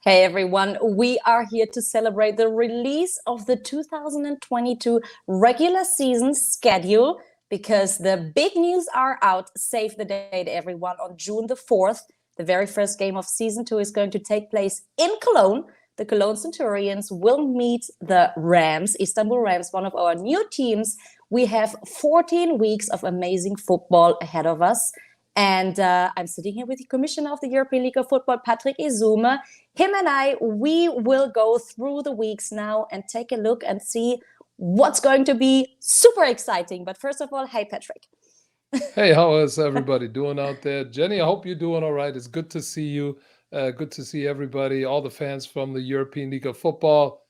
Hey everyone, we are here to celebrate the release of the 2022 regular season schedule because the big news are out. Save the date, everyone, on June the 4th. The very first game of season 2 is going to take place in Cologne. The Cologne Centurions will meet the Rams, Istanbul Rams, one of our new teams. We have 14 weeks of amazing football ahead of us. And I'm sitting here with the Commissioner of the European League of Football, Patrick Esume. Him and I, we will go through the weeks now and take a look and see what's going to be super exciting. But first of all, hey, Patrick. Hey, how is everybody doing out there? Jenny, I hope you're doing all right. It's good to see you. Good to see everybody, all the fans from the European League of Football.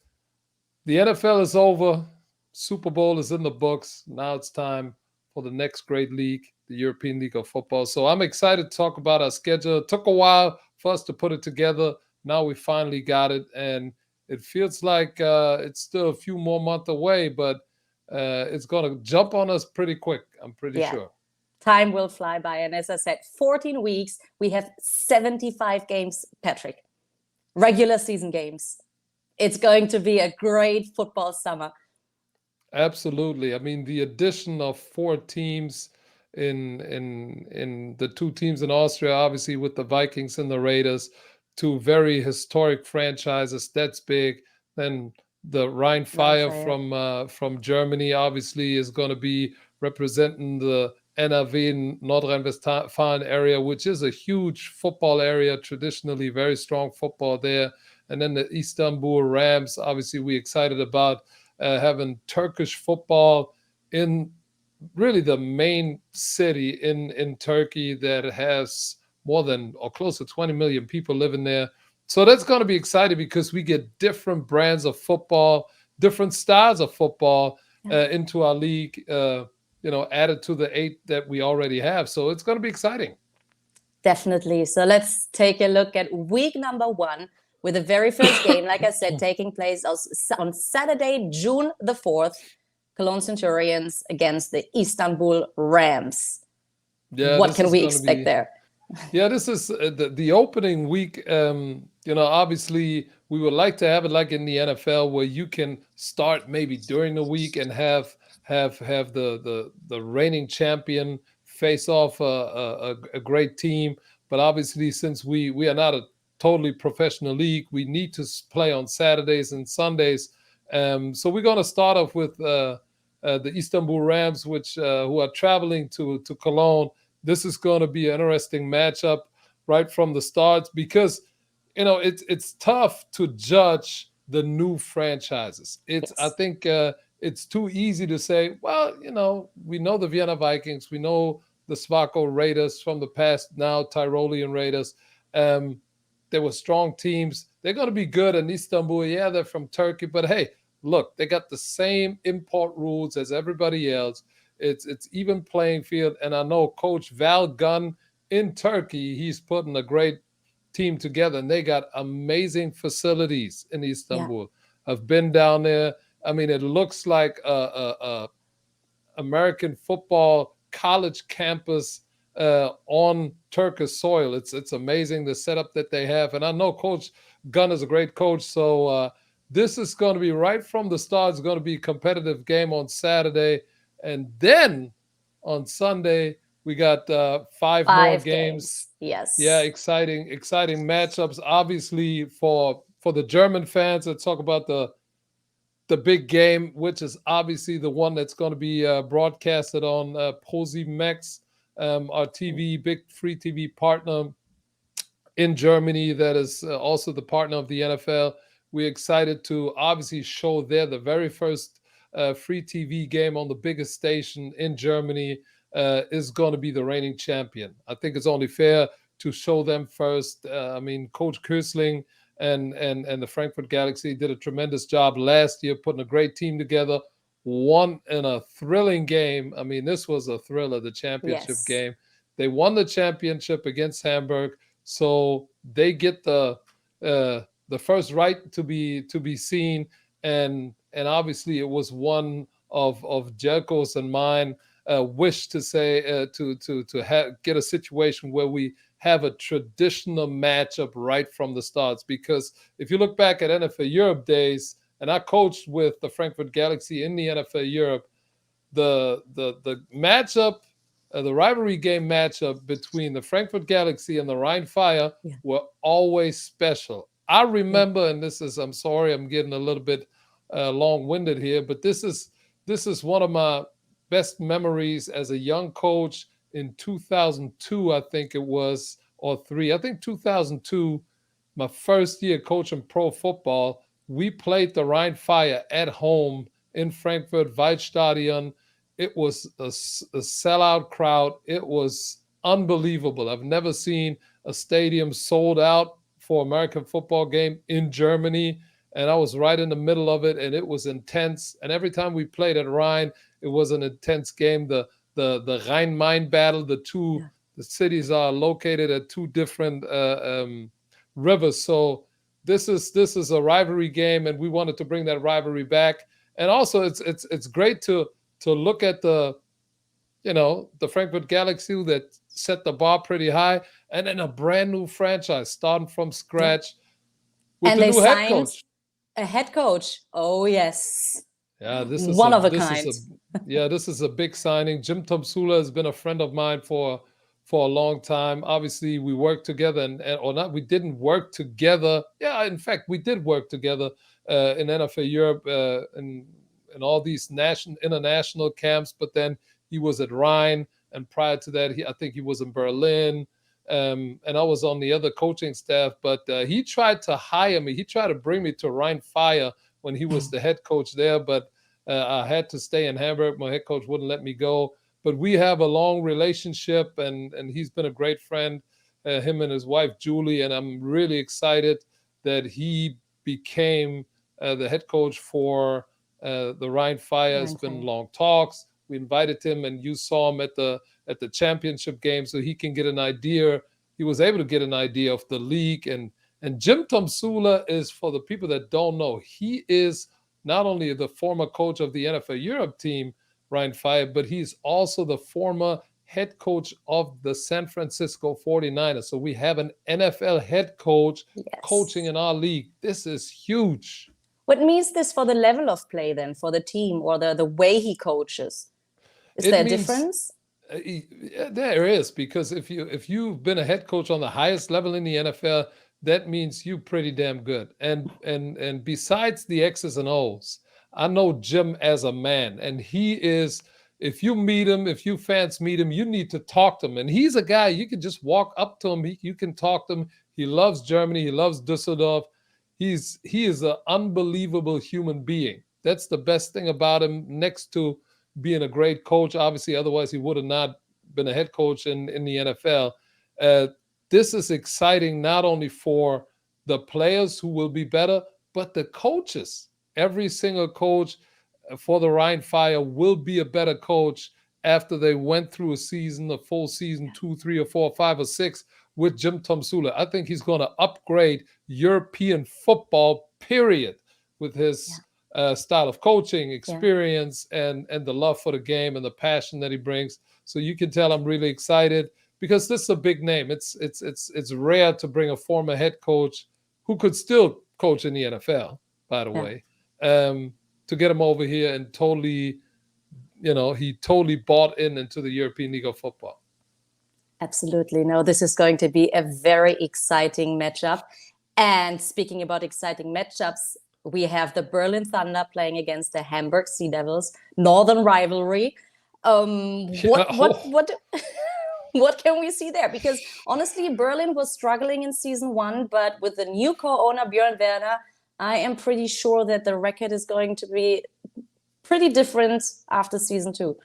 The NFL is over. Super Bowl is in the books. Now it's time for the next great league, the European League of Football. So I'm excited to talk about our schedule. It took a while for us to put it together. Now we finally got it. And it feels like it's still a few more months away, but it's going to jump on us pretty quick, I'm pretty sure. Time will fly by. And as I said, 14 weeks, we have 75 games, Patrick. Regular season games. It's going to be a great football summer. Absolutely. I mean, the addition of four teams in the two teams in Austria, obviously with the Vikings and the Raiders, two very historic franchises. That's big. Then the Rhine Fire from Germany obviously is going to be representing the NRW, North Rhine-Westphalia area, which is a huge football area, traditionally very strong football there. And then the Istanbul Rams, obviously we excited about having Turkish football in really the main city in Turkey that has more than or close to 20 million people living there. So that's going to be exciting because we get different brands of football, different styles of football into our league, added to the 8 that we already have. So it's going to be exciting. Definitely. So let's take a look at week number 1 with the very first game, like I said, taking place on Saturday, June the 4th, Cologne Centurions against the Istanbul Rams. Yeah, what can we expect there? Yeah, this is the opening week. Obviously, we would like to have it like in the NFL, where you can start maybe during the week and have the reigning champion face off a great team. But obviously, since we are not a totally professional league, we need to play on Saturdays and Sundays. So we're going to start off with the Istanbul Rams, which who are traveling to Cologne. This is going to be an interesting matchup right from the start because it's tough to judge the new franchises. I think it's too easy to say, well, we know the Vienna Vikings, we know the Svaco Raiders from the past, now Tyrolean Raiders. They were strong teams. They're going to be good in Istanbul. Yeah, they're from Turkey, but hey, look, they got the same import rules as everybody else. It's even playing field. And I know Coach Val Gunn in Turkey, he's putting a great team together. And they got amazing facilities in Istanbul. Yeah. I've been down there. I mean, it looks like a American football college campus on Turkish soil. It's amazing the setup that they have. And I know Coach Gunn is a great coach. So this is going to be right from the start. It's going to be a competitive game on Saturday. And then on Sunday, we got five more games. Yes. Yeah, exciting matchups. Obviously, for the German fans, let's talk about the big game, which is obviously the one that's going to be broadcasted on ProSieben Max, our big free TV partner in Germany that is also the partner of the NFL. We're excited to obviously show there the very first free TV game on the biggest station in Germany is going to be the reigning champion. I think it's only fair to show them first. Coach Kösling and the Frankfurt Galaxy did a tremendous job last year putting a great team together, won in a thrilling game. I mean, this was a thriller, the championship game. They won the championship against Hamburg, so they get the first right to be seen, and obviously it was one of Jelko's and mine wish to say get a situation where we have a traditional matchup right from the starts. Because if you look back at NFL Europe days, and I coached with the Frankfurt Galaxy in the NFL Europe, the matchup, the rivalry game matchup between the Frankfurt Galaxy and the Rhine Fire Yeah. were always special. I Yeah. remember, and this is, I'm sorry, I'm getting a little bit long-winded here, but this is one of my best memories as a young coach in 2002, I think it was, or three. I think 2002, my first year coaching pro football. We played the Rhine Fire at home in Frankfurt Waldstadion. It was a sellout crowd. It was unbelievable. I've never seen a stadium sold out for American football game in Germany, and I was right in the middle of it, and it was intense. And every time we played at Rhine, it was an intense game. The Rhine-Main battle. Yeah. The cities are located at two different rivers, so this is a rivalry game, and we wanted to bring that rivalry back. And also, it's great to look at the Frankfurt Galaxy that set the bar pretty high, and then a brand new franchise starting from scratch with And the they new head signed coach. a head coach. Oh yes, Yeah, one of a kind. This is a big signing. Jim Tomsula has been a friend of mine for a long time. Obviously, we worked together, or not. We didn't work together. Yeah, in fact, we did work together in NFL Europe and all these international camps. But then he was at Rhine, and prior to that, I think he was in Berlin. And I was on the other coaching staff. But he tried to hire me. He tried to bring me to Rhine Fire when he was the head coach there, but I had to stay in Hamburg. My head coach wouldn't let me go. But we have a long relationship, and he's been a great friend, him and his wife, Julie, and I'm really excited that he became the head coach for the Rhine Fire. It's been long talks. We invited him, and you saw him at the championship game, so he can get an idea. He was able to get an idea of the league. And Jim Tomsula is, for the people that don't know, he is not only the former coach of the NFL Europe team, Rhine Fire, but he's also the former head coach of the San Francisco 49ers. So we have an NFL head coach coaching in our league. This is huge. What means this for the level of play then, for the team, or the way he coaches? Is there a difference? There is, because if you've been a head coach on the highest level in the NFL, that means you're pretty damn good. And besides the X's and O's, I know Jim as a man, and he is, if you meet him, if you fans meet him, you need to talk to him. And he's a guy, you can just walk up to him, you can talk to him. He loves Germany, he loves Düsseldorf. He is an unbelievable human being. That's the best thing about him, next to being a great coach. Obviously, otherwise he would have not been a head coach in the NFL. This is exciting not only for the players who will be better, but the coaches. Every single coach for the Rhine Fire will be a better coach after they went through a full season, 2, 3, or 4, 5, or 6 with Jim Tomsula. I think he's going to upgrade European football, period, with his style of coaching, experience, and the love for the game and the passion that he brings. So you can tell I'm really excited, because this is a big name. It's rare to bring a former head coach who could still coach in the NFL, by the way, to get him over here and totally, he totally bought into the European League of Football. Absolutely. No, this is going to be a very exciting matchup. And speaking about exciting matchups, we have the Berlin Thunder playing against the Hamburg Sea Devils, Northern rivalry. What can we see there? Because honestly, Berlin was struggling in season 1, but with the new co-owner Björn Werner, I am pretty sure that the record is going to be pretty different after season 2.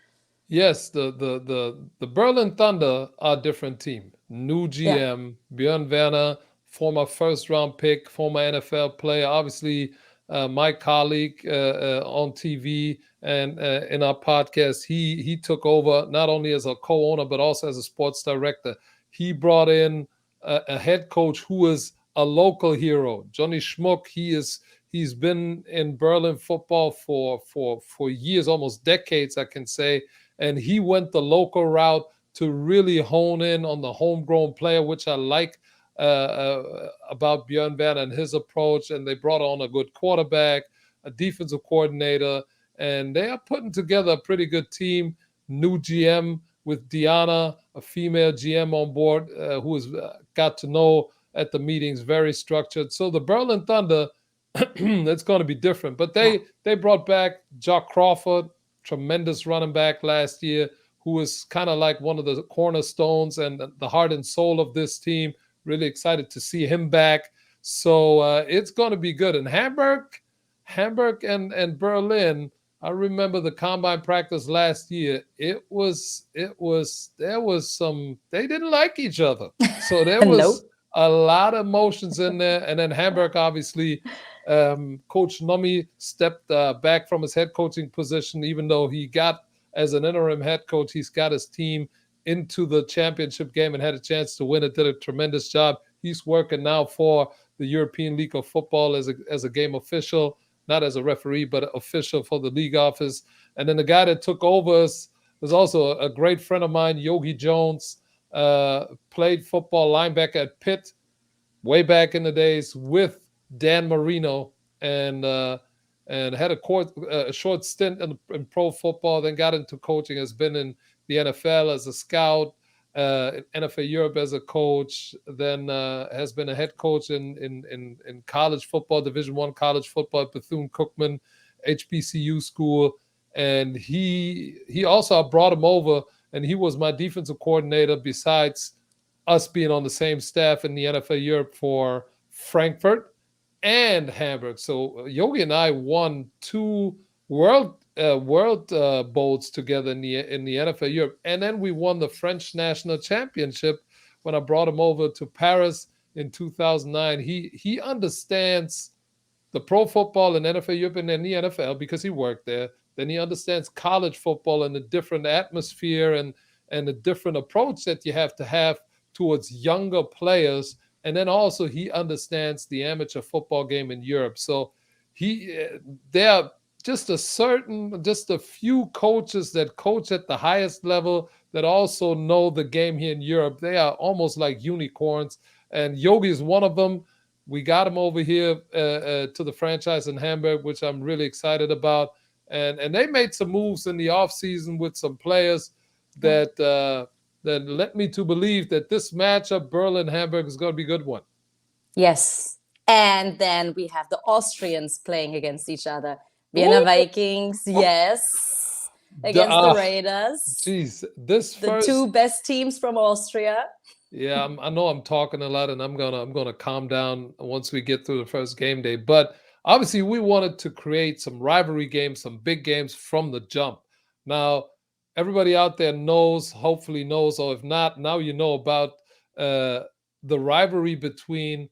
Yes, the Berlin Thunder are a different team. New GM, Björn Werner, former first-round pick, former NFL player, obviously my colleague on TV and in our podcast. He took over not only as a co-owner, but also as a sports director. He brought in a head coach who is a local hero, Johnny Schmuck. He's been in Berlin football for years, almost decades, I can say. and he went the local route to really hone in on the homegrown player, which I like about Björn Werner and his approach. And they brought on a good quarterback, a defensive coordinator, and they are putting together a pretty good team. New GM with Diana, a female GM on board, who has got to know at the meetings, very structured. So the Berlin Thunder, it's going to be different. But Yeah. they brought back Jock Crawford, tremendous running back last year, who was kind of like one of the cornerstones and the heart and soul of this team. Really excited to see him back. So it's going to be good. And Hamburg and Berlin, I remember the combine practice last year. There was some, they didn't like each other. So there No. was a lot of emotions in there. And then Hamburg, obviously, Coach Nomi stepped back from his head coaching position, even though he got, as an interim head coach, he's got his team into the championship game and had a chance to win it, did a tremendous job. He's working now for the European League of Football as a game official, not as a referee, but official for the league office. And then the guy that took over was also a great friend of mine, Yogi Jones, played football linebacker at Pitt way back in the days with Dan Marino, and had a short stint in pro football, then got into coaching, has been in the NFL as a scout, in NFL Europe as a coach, then has been a head coach in college football, Division I college football at Bethune-Cookman, HBCU school. And he also brought him over, and he was my defensive coordinator besides us being on the same staff in the NFL Europe for Frankfurt and Hamburg. So Yogi and I won two world bowls together in the NFL Europe, and then we won the French national championship when I brought him over to Paris in 2009. He understands the pro football and NFL Europe and then the NFL because he worked there. Then he understands college football and the different atmosphere and the different approach that you have to have towards younger players. And then also he understands the amateur football game in Europe. So there are just a few coaches that coach at the highest level that also know the game here in Europe. They are almost like unicorns. And Yogi is one of them. We got him over here to the franchise in Hamburg, which I'm really excited about. And they made some moves in the offseason with some players that led me to believe that this matchup, Berlin-Hamburg, is going to be a good one. Yes. And then we have the Austrians playing against each other. Vienna Vikings, yes, against the Raiders. Geez, the two best teams from Austria. Yeah, I know I'm talking a lot, and I'm gonna calm down once we get through the first game day. But obviously, we wanted to create some rivalry games, some big games from the jump. Now, everybody out there hopefully knows, or if not, now you know about the rivalry between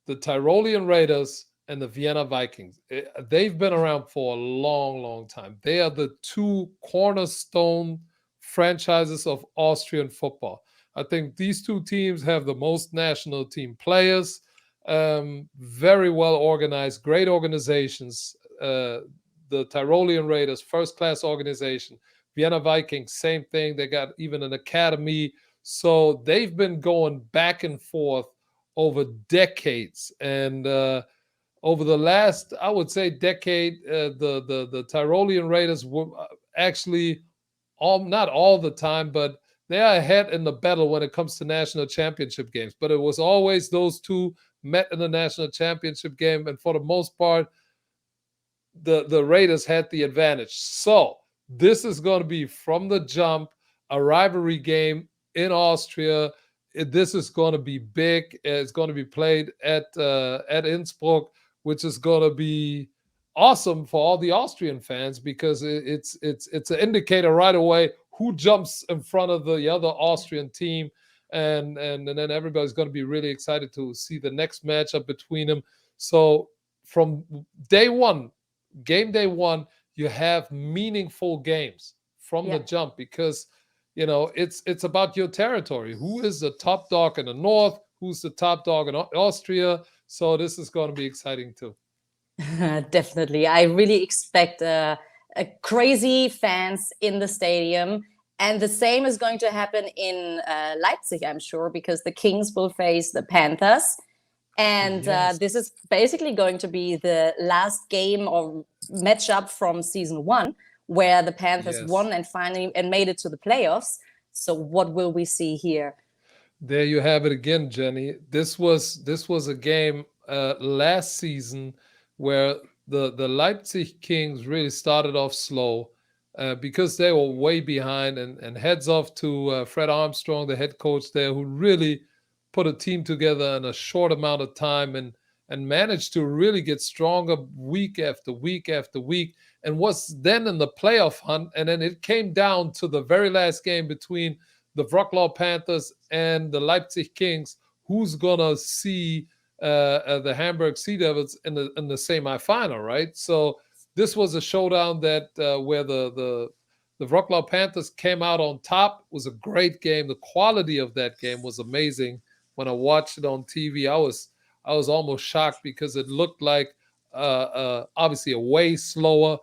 the Tyrolean Raiders and the Vienna Vikings. They've been around for a long, long time. They are the two cornerstone franchises of Austrian football. I think these two teams have the most national team players, very well organized, great organizations. The Tyrolean Raiders, first-class organization. Vienna Vikings, same thing. They got even an academy. So they've been going back and forth over decades. And over the last, I would say, decade, the Tyrolean Raiders were actually, not all the time, but they are ahead in the battle when it comes to national championship games. But it was always those two met in the national championship game. And for the most part, the Raiders had the advantage. So this is going to be from the jump, a rivalry game in Austria. This is going to be big. It's going to be played at Innsbruck, which is going to be awesome for all the Austrian fans because it's an indicator right away who jumps in front of the other Austrian team, and then everybody's going to be really excited to see the next matchup between them. So from day one, game day one, you have meaningful games from the jump because it's about your territory. Who is the top dog in the north? Who's the top dog in Austria? So this is going to be exciting too. Definitely. I really expect a crazy fans in the stadium. And the same is going to happen in Leipzig, I'm sure, because the Kings will face the Panthers. And Yes. this is basically going to be the last game or matchup from season 1, where the Panthers Yes. won and finally and made it to the playoffs. So what will we see here? There you have it again, Jenny. This was a game last season where the Leipzig Kings really started off slow because they were way behind. And heads off to Fred Armstrong, the head coach there, who really put a team together in a short amount of time and managed to really get stronger week after week after week, and was then in the playoff hunt. And then it came down to the very last game between the Law Panthers and the Leipzig Kings. Who's gonna see the Hamburg Sea Devils in the semifinal, right? So this was a showdown that where the Wroclaw Panthers came out on top. It was a great game. The quality of that game was amazing. When I watched it on TV, I was almost shocked because it looked like obviously a way slower,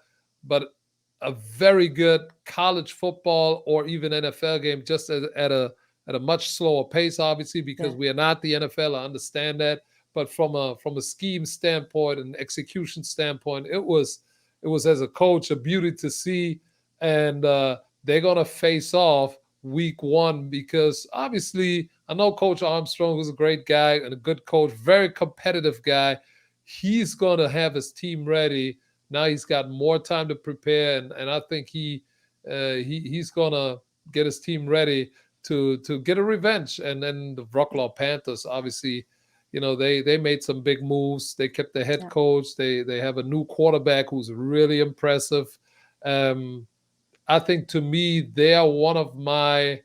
but a very good college football or even NFL game, just at a much slower pace, obviously, because Yeah. we are not the NFL. I understand that, but from a scheme standpoint and execution standpoint, it was as a coach a beauty to see. And they're gonna face off week 1 because obviously I know Coach Armstrong was a great guy and a good coach, very competitive guy. He's gonna have his team ready. Now he's got more time to prepare, and I think he's gonna get his team ready to get a revenge. And then the Wroclaw Panthers, obviously, they made some big moves. They kept the head Yeah. coach. They have a new quarterback who's really impressive. Um, I think to me they are one of my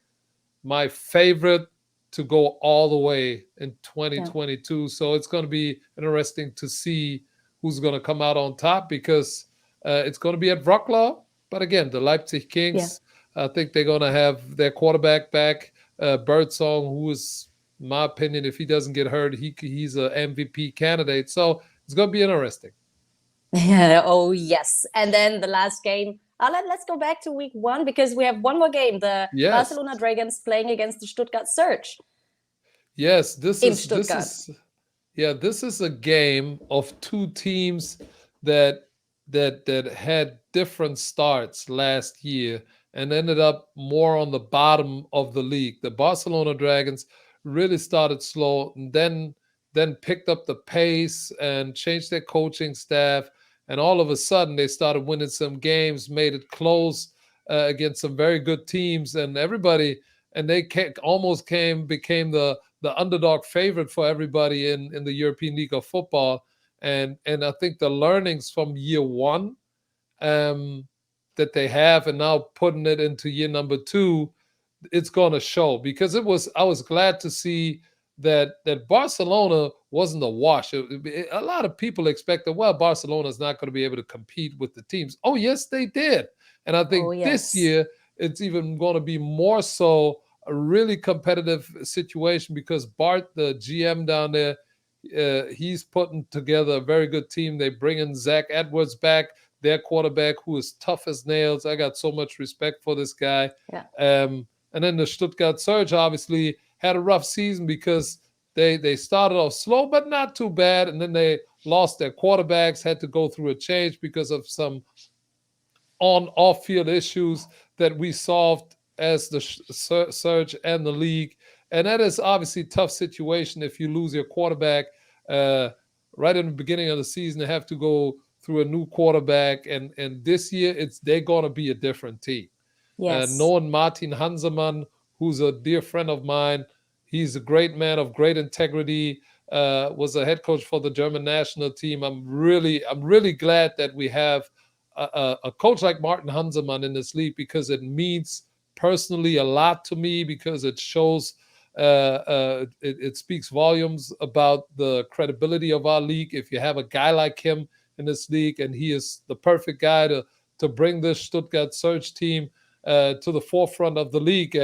favorite to go all the way in Yeah. 2022. So it's going to be interesting to see who's going to come out on top because it's going to be at Wroclaw. But again, the Leipzig Yeah. Kings, I think they're going to have their quarterback back, Birdsong, who is, in my opinion, if he doesn't get hurt, he's an MVP candidate. So it's going to be interesting. Yeah, oh yes. And then the last game. Let's go back to week 1 because we have one more game. The Yes, Barcelona Dragons playing against the Stuttgart Surge yes, this in is this Stuttgart. is Yeah, this is a game of two teams that that had different starts last year and ended up more on the bottom of the league. The Barcelona Dragons really started slow and then picked up the pace and changed their coaching staff, and all of a sudden they started winning some games, made it close against some very good teams, and everybody and they almost became the underdog favorite for everybody in the European League of Football. And I think the learnings from year 1 um, that they have and now putting it into year number 2, it's going to show because I was glad to see that Barcelona wasn't a wash. A lot of people expected, well, Barcelona is not going to be able to compete with the teams. Oh, yes, they did. And I Oh think this yes. year it's even going to be more so a really competitive situation because Bart, the GM down there, he's putting together a very good team. They bring in Zach Edwards back, their quarterback, who is tough as nails. I got so much respect for this guy. Yeah. And then the Stuttgart Surge obviously had a rough season because they started off slow, but not too bad. And then they lost their quarterbacks, had to go through a change because of some off field issues that we solved as the Surge and the league. And that is obviously a tough situation if you lose your quarterback uh, right in the beginning of the season. They have to go through a new quarterback, and this year they're going to be a different team. Yes. Knowing Martin Hansemann, who's a dear friend of mine. He's a great man of great integrity. Was a head coach for the German national team. I'm really glad that we have a coach like Martin Hansemann in this league because it means personally a lot to me because it shows it speaks volumes about the credibility of our league. If you have a guy like him in this league, and he is the perfect guy to bring this Stuttgart Surge team to the forefront of the league.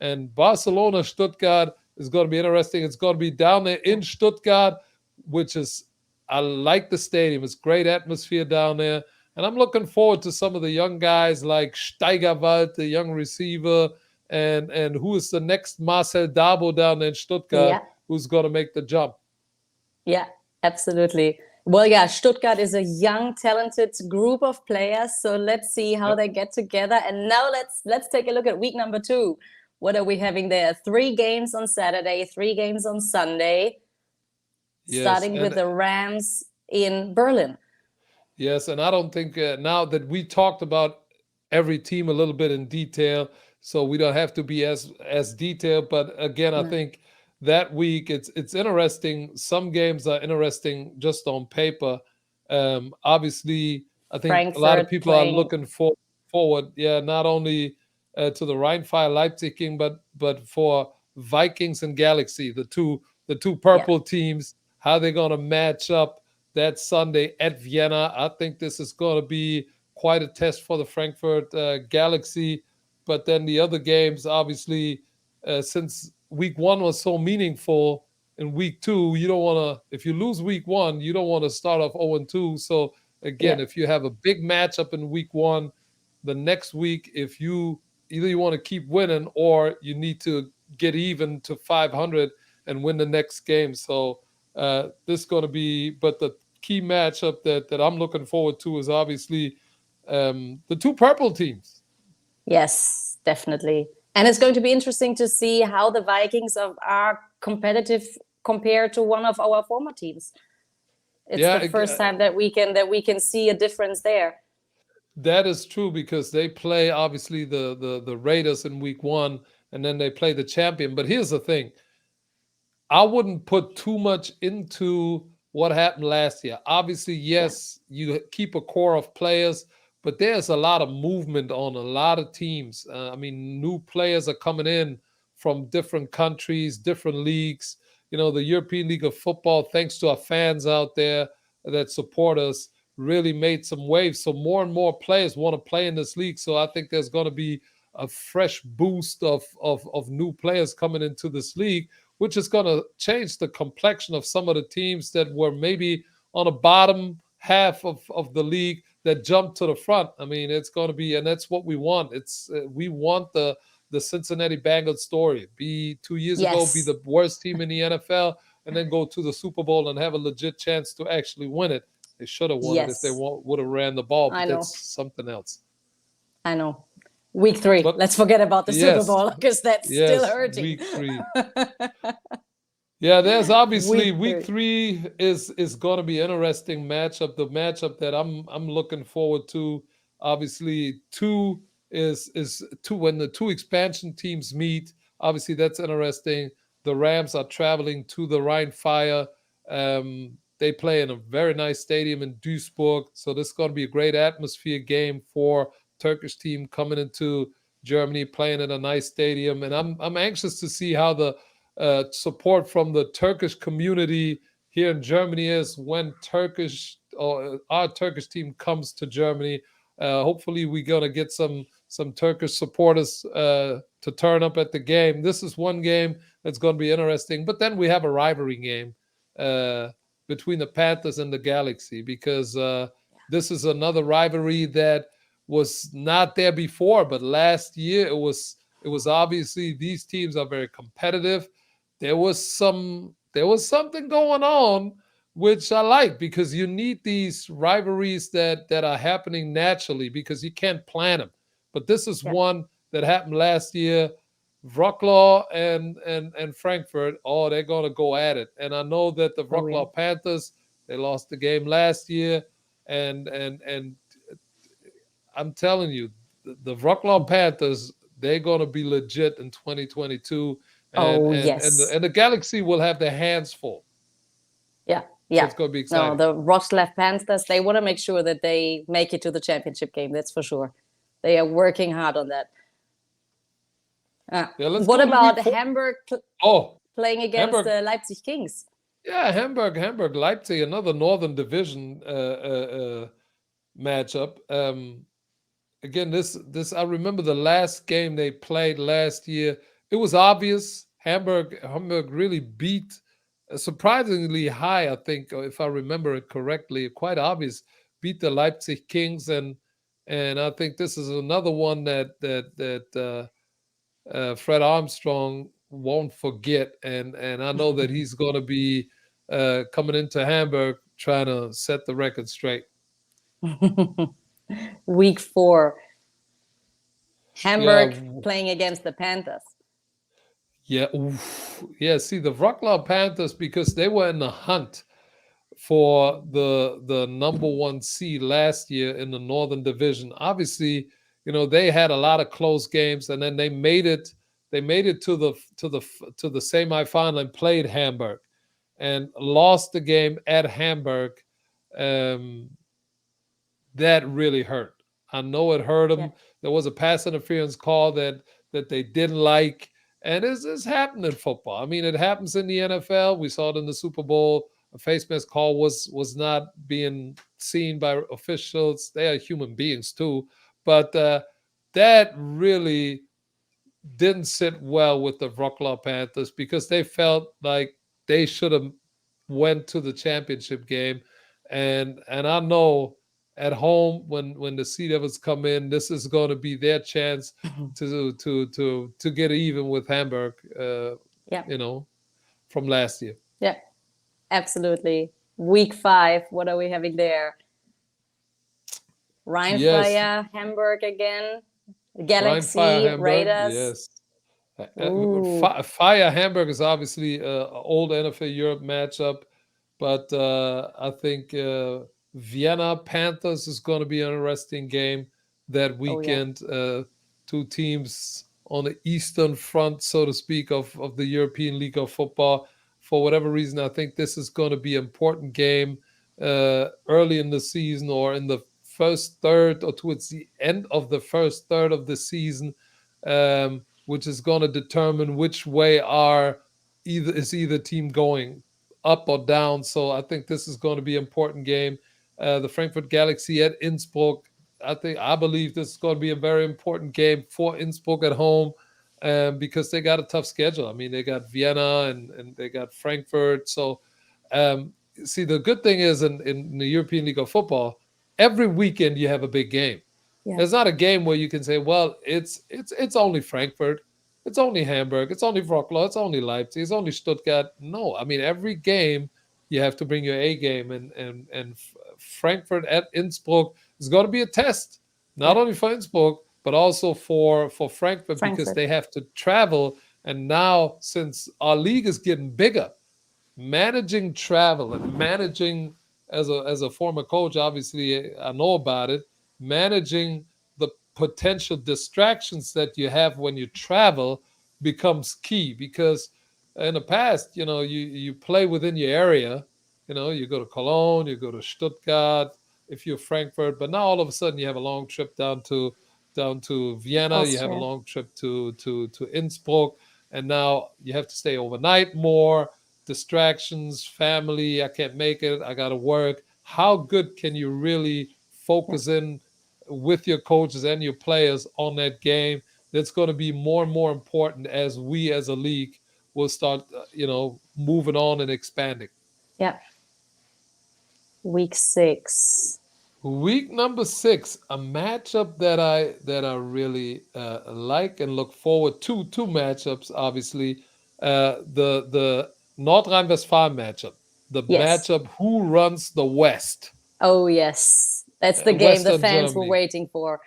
And Barcelona Stuttgart is going to be interesting. It's going to be down there Yeah. in Stuttgart, which is I like the stadium. It's great atmosphere down there. And I'm looking forward to some of the young guys like Steigerwald, the young receiver, and who is the next Marcel Dabo down in Stuttgart, Yeah, who's going to make the jump. yeah, absolutely. Well, yeah, Stuttgart is a young, talented group of players. So let's see how Yep. they get together. And now let's take a look at week number 2. What are we having there? 3 games on Saturday, 3 games on Sunday, Yes, starting with the Rams in Berlin. yes, and I don't think now that we talked about every team a little bit in detail, so we don't have to be as detailed. But again, I No. think that week it's interesting. Some games are interesting just on paper. Obviously, I think a lot of Frankfurt people are playing, looking forward. Yeah, not only to the Rheinfire Leipzig game, but for Vikings and Galaxy, the two yeah, purple teams, how they're going to match up that Sunday at Vienna. I think this is going to be quite a test for the Frankfurt Galaxy. But then the other games, obviously, since week one was so meaningful, in week two, you don't want to, if you lose week one, you don't want to start off 0-2. So, yeah, again, if you have a big matchup in week one, the next week, if you either you want to keep winning or you need to get even to 500 and win the next game. So, this is going to be, but the key matchup that I'm looking forward to is obviously the two purple teams. yes, definitely. And it's going to be interesting to see how the Vikings are competitive compared to one of our former teams. It's Yeah, the first time that we can see a difference there. that is true because they play obviously the Raiders in week one, and then they play the champion. But here's the thing: I wouldn't put too much into what happened last year. Obviously, Yeah, yes, you keep a core of players, but there's a lot of movement on a lot of teams. I mean, new players are coming in from different countries, different leagues. The European League of Football, thanks to our fans out there that support us, really made some waves. So more and more players want to play in this league. So I think there's going to be a fresh boost of new players coming into this league, which is going to change the complexion of some of the teams that were maybe on the bottom half of the league that jumped to the front. I mean, it's going to be, and that's what we want. We want the Cincinnati Bengals story. Be 2 years ago, be yes, the worst team in the NFL, and then go to the Super Bowl and have a legit chance to actually win it. They should have won it if they yes. would have ran the ball, I but know, that's something else. I know. Week 3. But Let's forget about the Super yes, Bowl because that's still yes, hurting. week three. Yeah, there's obviously Week week 3. three is going to be interesting matchup. The matchup that I'm looking forward to, obviously, is two when the two expansion teams meet. Obviously, that's interesting. The Rams are traveling to the Rhine Fire. They play in a very nice stadium in Duisburg, so this is going to be a great atmosphere game for Turkish team coming into Germany, playing in a nice stadium, and I'm anxious to see how the support from the Turkish community here in Germany is when Turkish or our Turkish team comes to Germany. Hopefully, we're gonna get some Turkish supporters to turn up at the game. This is one game that's going to be interesting. But then we have a rivalry game uh, between the Panthers and the Galaxy because this is another rivalry that was not there before. But last year it was obviously these teams are very competitive. There was something going on which I like because you need these rivalries that are happening naturally because you can't plan them. But this is Yeah. one that happened last year. Wroclaw and Frankfurt, oh, they're gonna go at it. And I know that the Oh yeah. Wroclaw Panthers, they lost the game last year, and I'm telling you, the Wroclaw Panthers, they're gonna be legit in 2022, and Oh and and the, yes. and the Galaxy will have their hands full. Yeah. So Yeah. it's gonna be No, exciting. the Wroclaw Panthers, they want to make sure that they make it to the championship game. That's for sure. They are working hard on that. Yeah, let's What go to week about four. Hamburg Oh, playing against Hamburg. the Leipzig Kings? Yeah, Hamburg, Leipzig, another Northern Division matchup. Again, this I remember the last game they played last year. It was obvious Hamburg really beat surprisingly high. I think, if I remember it correctly, quite obvious. beat the Leipzig Kings, and I think this is another one that Fred Armstrong won't forget, and I know that he's going to be coming into Hamburg trying to set the record straight. Week 4, Yeah, Hamburg playing against the Panthers. yeah, oof. Yeah. See the Wroclaw Panthers, because they were in the hunt for the number one seed last year in the Northern Division. Obviously, they had a lot of close games, and then they made it. They made it to the semifinal and played Hamburg, and lost the game at Hamburg. Um, that really hurt. I know it hurt Yeah. them. There was a pass interference call that they didn't like, and it's happened in football. I mean, it happens in the NFL. We saw it in the Super Bowl. A face mask call was not being seen by officials. They are human beings too, but that really didn't sit well with the Wroclaw Panthers, because they felt like they should have went to the championship game, and I know at home, when the Sea Devils come in, this is going to be their chance to get even with Hamburg. Yeah. You know, from last year. Yeah. Absolutely. Week 5, what are we having there? Yes, Rheinfire, Hamburg again. Rhein Fire Galaxy, Hamburg. Raiders. Yes. Ooh. Fire Hamburg is obviously an old NFL Europe matchup, but I think Vienna Panthers is going to be an interesting game that Oh, yeah. weekend. Two teams on the eastern front, so to speak, of the European League of Football. For whatever reason, I think this is going to be an important game early in the season, or in the first third, or towards the end of the first third of the season. Which is going to determine which way either team going, up or down. So I think this is going to be an important game. The Frankfurt Galaxy at Innsbruck. I believe this is going to be a very important game for Innsbruck at home, because they got a tough schedule. I mean, they got Vienna and they got Frankfurt. So see, the good thing is in the European League of Football, every weekend you have a big game. Yeah. There's not a game where you can say, well, it's only Frankfurt, it's only Hamburg, it's only Wroclaw, it's only Leipzig, it's only Stuttgart. No, I mean, every game you have to bring your A game, and Frankfurt at Innsbruck is going to be a test, not Yeah. only for Innsbruck but also for Frankfurt, because Frankfurt. they have to travel. And now, since our league is getting bigger, managing travel and managing, as a former coach, obviously I know about it, managing the potential distractions that you have when you travel becomes key, because in the past, you play within your area. You go to Cologne, you go to Stuttgart, if you're Frankfurt, but now all of a sudden you have a long trip down to Vienna, you have a Austria. long trip to Innsbruck, and now you have to stay overnight more. Distractions, family, I can't make it, I got to work. How good can you really Yeah. focus in with your coaches and your players on that game? That's going to be more and more important as we as a league will start, moving on and expanding. Yeah. Week 6. Week number 6, a matchup that I really like and look forward to. Two matchups, obviously. The North Rhine-Westphalia matchup, the Yes. matchup who runs the West, Oh, yes. That's the game the Western fans were Germany. waiting for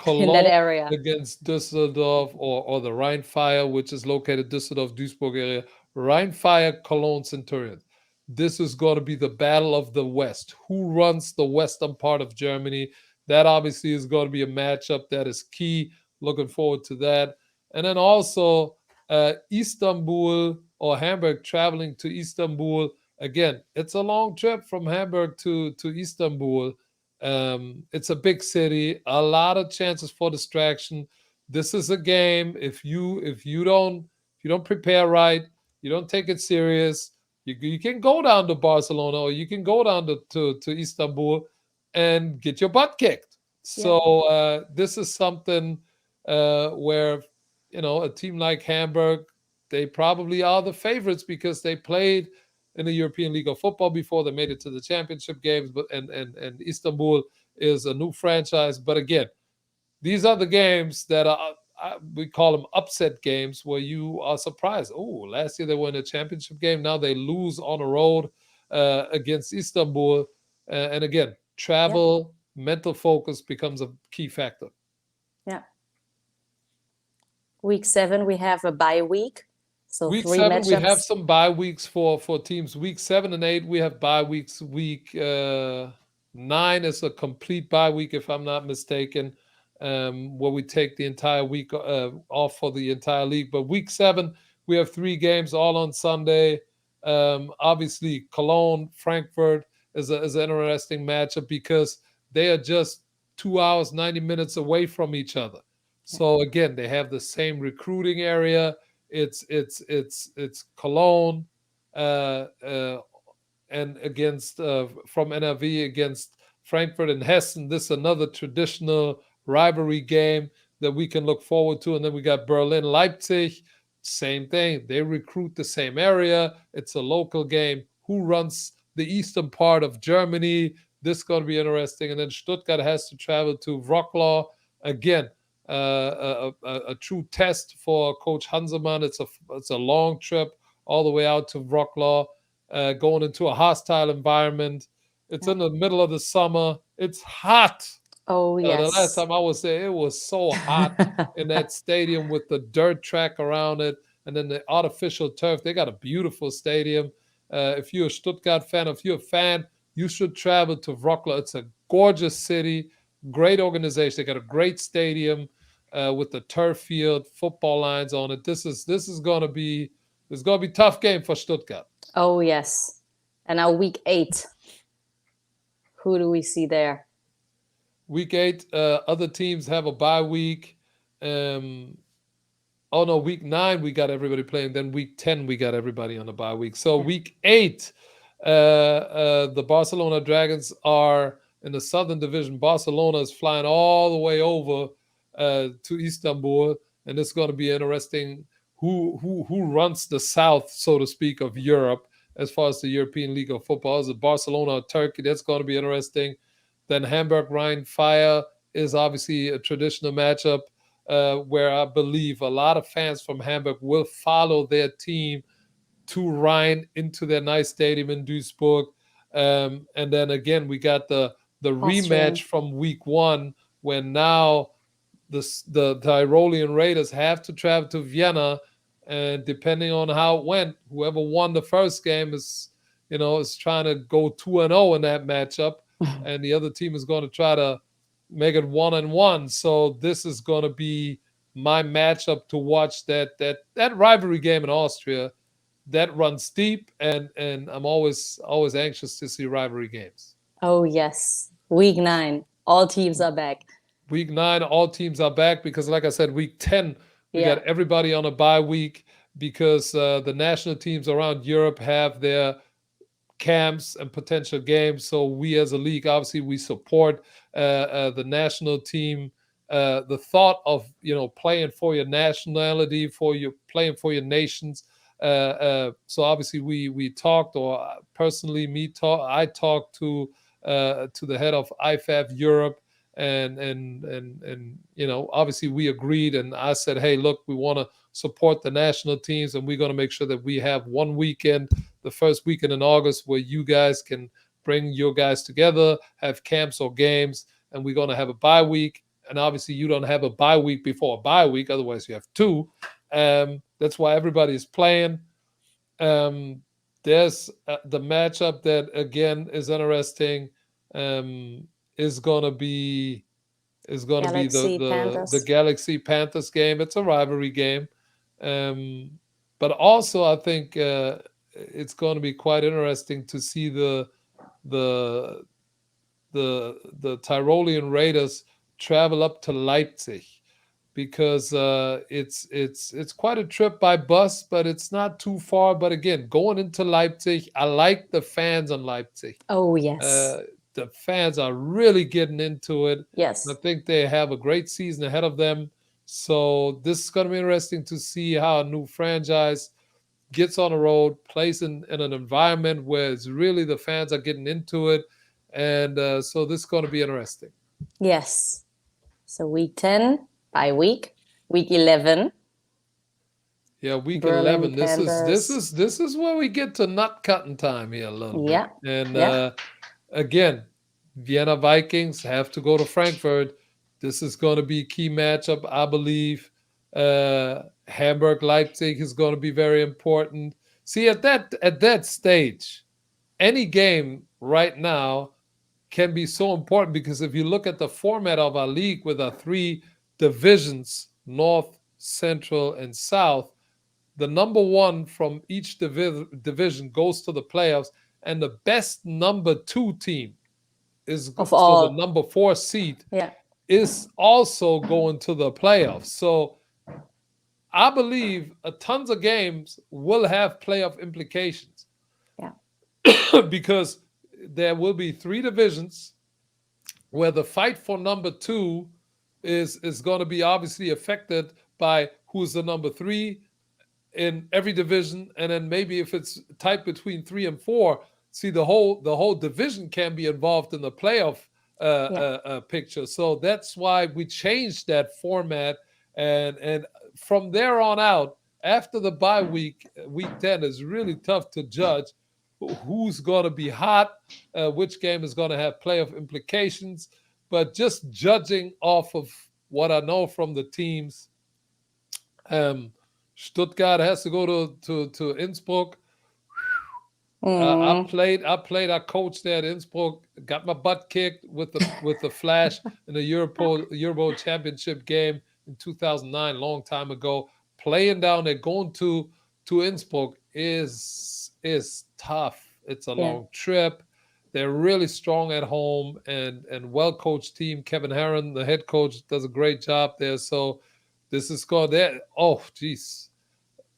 in that Cologne area. against Düsseldorf, or the Rheinfire, which is located Düsseldorf, Duisburg area. Rheinfire, Cologne Centurions. This is going to be the battle of the West. Who runs the western part of Germany? That obviously is going to be a matchup that is key. Looking forward to that. And then also Istanbul or Hamburg, traveling to Istanbul. Again, it's a long trip from Hamburg to Istanbul. It's a big city, a lot of chances for distraction. This is a game. If you don't prepare right, you don't take it serious. You can go down to Barcelona, or you can go down to Istanbul and get your butt kicked. Yeah. So this is something where a team like Hamburg, they probably are the favorites, because they played in the European League of Football before. They made it to the championship games, but and Istanbul is a new franchise. But again, these are the games that are, we call them upset games, where you are surprised. Oh, last year they won a championship game. Now they lose on the road against Istanbul. And again, Yep. travel, mental focus becomes a key factor. Yeah. Week 7, we have a bye week. So Week 3 7, we have matchups. some bye weeks for teams. Week 7 and 8, we have bye weeks. Week 9 is a complete bye week, if I'm not mistaken, where we take the entire week off for the entire league. But week 7, we have 3 games all on Sunday. Obviously, Cologne, Frankfurt is an interesting matchup because they are just 2 hours, 90 minutes away from each other. So again, they have the same recruiting area. It's Cologne and against from NRV against Frankfurt and Hessen. This is another traditional rivalry game that we can look forward to. And then we got Berlin, Leipzig. Same thing. They recruit the same area. It's a local game. Who runs the eastern part of Germany? This is going to be interesting. And then Stuttgart has to travel to Wroclaw again. A true test for Coach Hansemann. It's a long trip all the way out to Wroclaw, going into a hostile environment. It's in the middle of the summer. It's hot. Oh, The last yes. time I was there, it was so hot in that stadium with the dirt track around it and then the artificial turf. They got a beautiful stadium. If you're a Stuttgart fan, if you're a fan, you should travel to Wroclaw. It's a gorgeous city, great organization. They got a great stadium with the turf field, football lines on it. This is going to be tough game for Stuttgart. Oh, yes. And now week 8. Who do we see there? Week 8, other teams have a bye week. Oh no, week 9 we got everybody playing. Then week 10 we got everybody on a bye week. So week 8, the Barcelona Dragons are in the Southern Division. Barcelona is flying all the way over to Istanbul, and it's going to be interesting who runs the south, so to speak, of Europe as far as the European League of Football. Is it Barcelona or Turkey? That's going to be interesting. Then Hamburg Rhein Fire is obviously a traditional matchup where I believe a lot of fans from Hamburg will follow their team to Rhein into their nice stadium in Duisburg. And then again, we got the rematch from week 1 when now the Tyrolean Raiders have to travel to Vienna. And depending on how it went, whoever won the first game is trying to go 2-0 in that matchup. And the other team is going to try to make it 1-1. So this is going to be my matchup to watch. That rivalry game in Austria that runs deep, and I'm always anxious to see rivalry games. Oh yes, week 9, all teams are back. Week 9, all teams are back because, like I said, week 10 we got everybody on a bye week because the national teams around Europe have their camps and potential games. So we as a league, obviously, we support the national team. The thought of playing for your nationality, playing for your nations. So obviously we talked, or personally I talked to the head of IFAF Europe, and obviously we agreed, and I said, hey, look, we want to support the national teams, and we're going to make sure that we have one weekend, the first weekend in August, where you guys can bring your guys together, have camps or games, and we're going to have a bye week. And obviously you don't have a bye week before a bye week, otherwise you have 2. That's why everybody is playing. There's the matchup that again is interesting. Is going to be the Galaxy Panthers game. It's a rivalry game, but also I think it's going to be quite interesting to see the Tyrolean Raiders travel up to Leipzig, because it's quite a trip by bus, but it's not too far. But again, going into Leipzig, I like the fans in Leipzig. Oh yes. The fans are really getting into it. Yes. I think they have a great season ahead of them. So this is going to be interesting to see how a new franchise gets on the road, plays in an environment where it's really the fans are getting into it. And so this is going to be interesting. Yes. So week 10 by week 11, Yeah, week Berlin 11. This is this Panthers. is this is where we get to nut cutting time here a little bit. Yeah. And Yeah. again, Vienna Vikings have to go to Frankfurt. This is going to be a key matchup, I believe. Hamburg Leipzig is going to be very important. See, at that stage, any game right now can be so important because if you look at the format of our league with our three divisions, North, Central, and South, the number one from each division goes to the playoffs, and the best number two team is Of so the all. number 4 seed Yeah. is also going to the playoffs. So I believe tons of games will have playoff implications. Yeah. Because there will be three divisions where the fight for number 2 is going to be obviously affected by who's the number 3 in every division, and then maybe if it's tight between 3 and 4, see the whole division can be involved in the playoff picture. So that's why we changed that format, and from there on out, after the bye week 10 is really tough to judge who's going to be hot, which game is going to have playoff implications. But just judging off of what I know from the teams, Stuttgart has to go to Innsbruck. Mm. I coached there at Innsbruck. Got my butt kicked with the Flash in the Euro Championship game in 2009, long time ago. Playing down there, going to Innsbruck is tough. It's a Yeah. long trip. They're really strong at home and well coached team. Kevin Herron, the head coach, does a great job there. So this is called there. Oh, geez.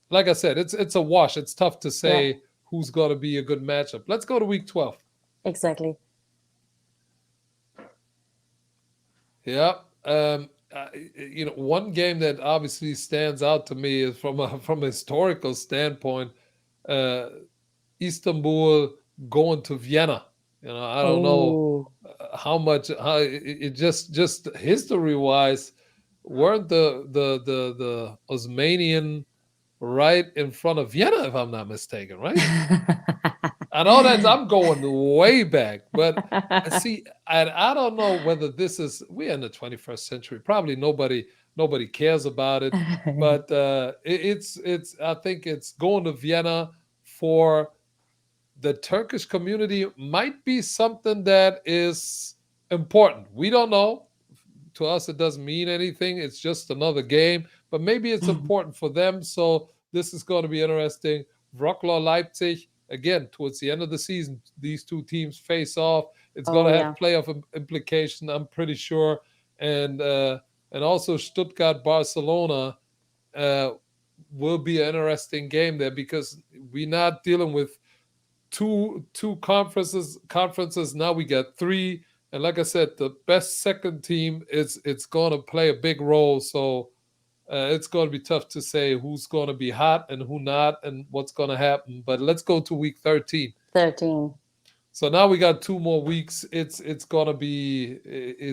Like I said, it's a wash. It's tough to say Yeah. who's going to be a good matchup. Let's go to week 12. Exactly. Yeah. One game that obviously stands out to me is from a historical standpoint, Istanbul going to Vienna. I don't know how it just history wise, weren't the Osmanian right in front of Vienna, if I'm not mistaken, right? I know that I'm going way back, but see, I don't know whether we're in the 21st century. Probably nobody cares about it, but it's I think it's going to Vienna for the Turkish community might be something that is important. We don't know. To us, it doesn't mean anything. It's just another game, but maybe it's important for them. So this is going to be interesting. Wroclaw Leipzig, again, towards the end of the season, these two teams face off. It's going to have playoff implication, I'm pretty sure. And also Stuttgart Barcelona will be an interesting game there because we're not dealing with two conferences. Now we got three. And like I said, the best second team it's going to play a big role. So it's going to be tough to say who's going to be hot and who not and what's going to happen. But let's go to week 13. 13. So now we got 2 more weeks. It's going to be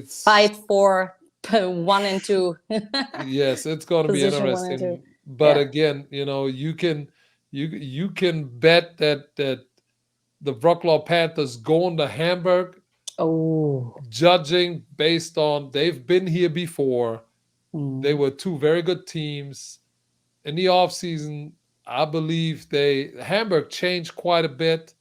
fight for 1 and 2. Yes, it's going to be interesting. But again, you can bet that the Wroclaw Panthers going to Hamburg. Judging based on they've been here before. They were 2 very good teams. In the offseason, I believe Hamburg changed quite a bit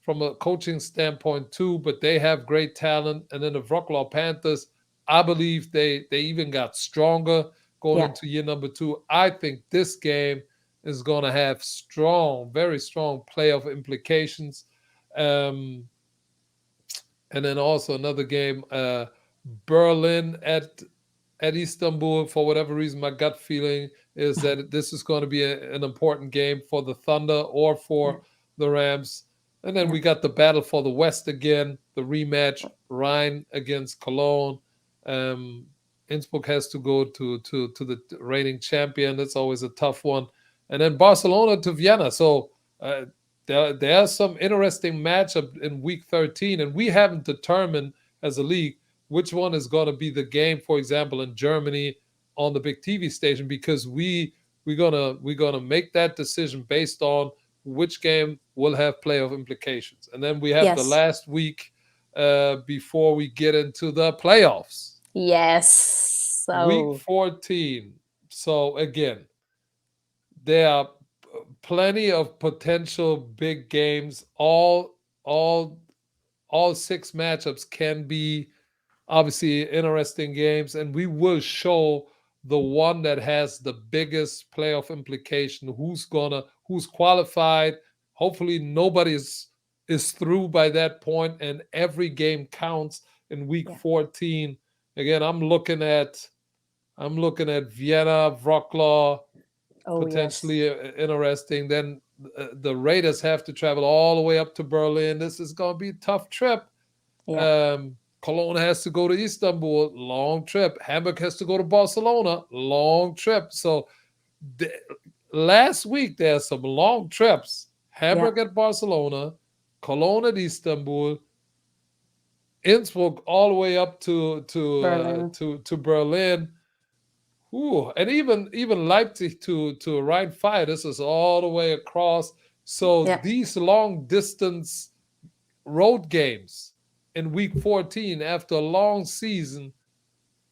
from a coaching standpoint too, but they have great talent. And then the Wroclaw Panthers, I believe they even got stronger going into year number 2. I think this game is going to have very strong playoff implications. And then also another game, Berlin at Istanbul. For whatever reason, my gut feeling is that this is going to be an important game for the Thunder or for the Rams. And then we got the battle for the West again, the rematch, Rhein against Cologne. Innsbruck has to go to the reigning champion. That's always a tough one. and then Barcelona to Vienna. So there are some interesting matchup in week 13, and we haven't determined as a league which one is going to be the game, for example, in Germany on the big TV station, because we're gonna make that decision based on which game will have playoff implications, and then we have the Yes. last week before we get into the playoffs. Yes. Week So 14. So again, there are plenty of potential big games. All all six matchups can be obviously interesting games, and we will show the one that has the biggest playoff implication, who's qualified. Hopefully nobody is through by that point, and every game counts in week yeah. 14. Again, I'm looking at Vienna, Wroclaw, Oh yes. potentially interesting. Then the Raiders have to travel all the way up to Berlin. This is going to be a tough trip. Yeah. Cologne has to go to Istanbul, long trip. Hamburg has to go to Barcelona, long trip. So the, last week there's some long trips. Yeah. Hamburg at Barcelona, Cologne at Istanbul, Innsbruck all the way up Berlin. to Berlin. Ooh, and even Leipzig to Rhine-Fire. This is all the way across. So Yeah. these long distance road games in week 14 after a long season,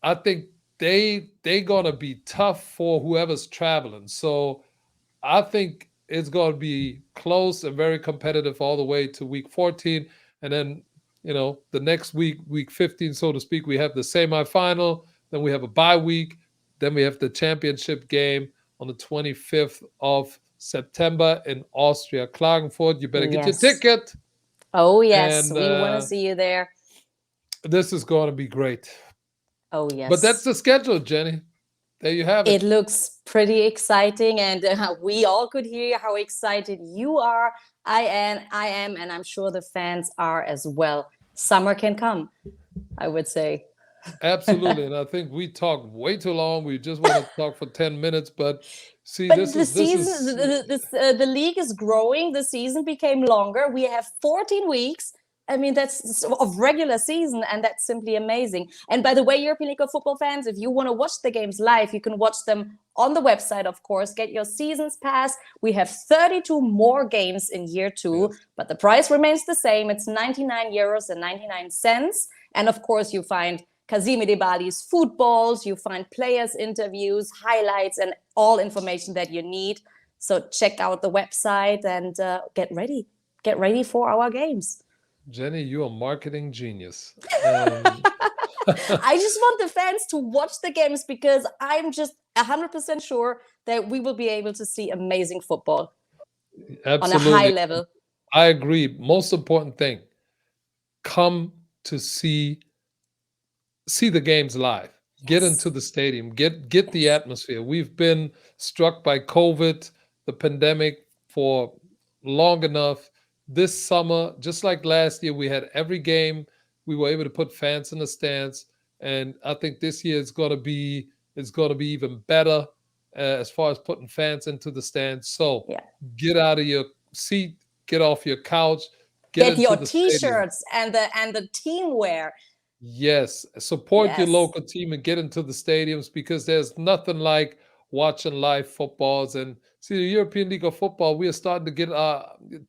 I think they gonna be tough for whoever's traveling. So I think it's gonna be close and very competitive all the way to week 14. And then, the next week, week 15, so to speak, we have the semifinal, then we have a bye week, then we have the championship game on the 25th of September in Austria, Klagenfurt. You better get your Yes. ticket. Oh yes. And We want to see you there. this is going to be great. Oh But that's yes. the schedule, Jenny. There you have It it. looks pretty exciting, and we all could hear how excited you are. I am, and I'm sure the fans are as well. Summer can come, I would say. Absolutely. And I think we talked way too long. We just want to talk for 10 minutes. But see, But this the is this season, is the league is growing. The season became longer. We have 14 weeks. I mean, that's of regular season, and that's simply amazing. And by the way, European League of Football fans, if you want to watch the games live, you can watch them on the website, of course. Get your seasons pass. We have 32 more games in year two, yes. but the price remains the same. It's 99 euros and 99 cents. And of course, you find Kazim Edebali's footballs, you find players' interviews, highlights, and all information that you need. So check out the website and get ready. Get ready for our games. Jenny, you're a marketing genius. I just want the fans to watch the games because I'm just 100% sure that we will be able to see amazing football on a high Absolutely. level. I agree. Most important thing, come to see the games live. Get into Yes. the stadium. Get the Yes. atmosphere. We've been struck by COVID, the pandemic, for long enough. This summer, just like last year, we had every game. We were able to put fans in the stands, and I think this year it's going to be even better as far as putting fans into the stands. So Yeah. get out of your seat, get off your couch, get Get into your the stadium. t-shirts and the team wear. Yes, support your Yes. local team and get into the stadiums, because there's nothing like watching live footballs. And see, the European League of Football, we are starting to get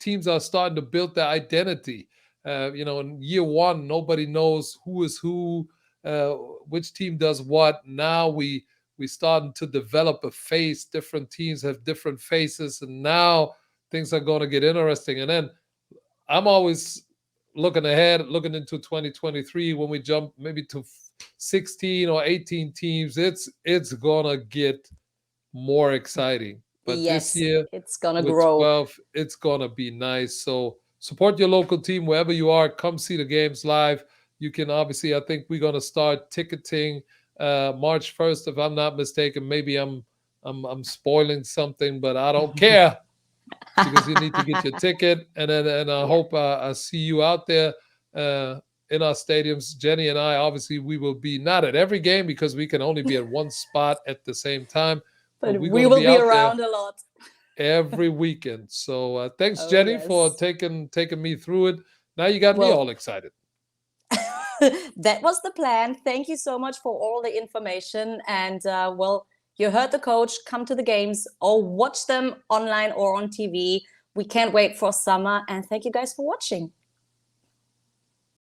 teams are starting to build their identity. In year one, nobody knows who is who, uh, which team does what. Now we starting to develop a face. Different teams have different faces, and now things are going to get interesting. And then I'm always looking ahead, looking into 2023 when we jump maybe to 16 or 18 teams. It's gonna get more exciting. But this Yes. year It's gonna with grow. 12, it's gonna be nice. So support your local team wherever you are. Come see the games live. You can obviously, I think we're gonna start ticketing March 1st, if I'm not mistaken. Maybe I'm spoiling something, but I don't care, because you need to get your ticket. And I Yeah. hope I see you out there in our stadiums. Jenny and I, obviously, we will be not at every game because we can only be at one spot at the same time, but But we're we going to will be be out there. around a lot. every weekend. So thanks, Oh, Jenny, for yes. taking me through it. Now you got me Well, all excited. that was the plan. Thank you so much for all the information. And well, you heard the coach. Come to the games or watch them online or on TV. We can't wait for summer. And thank you guys for watching.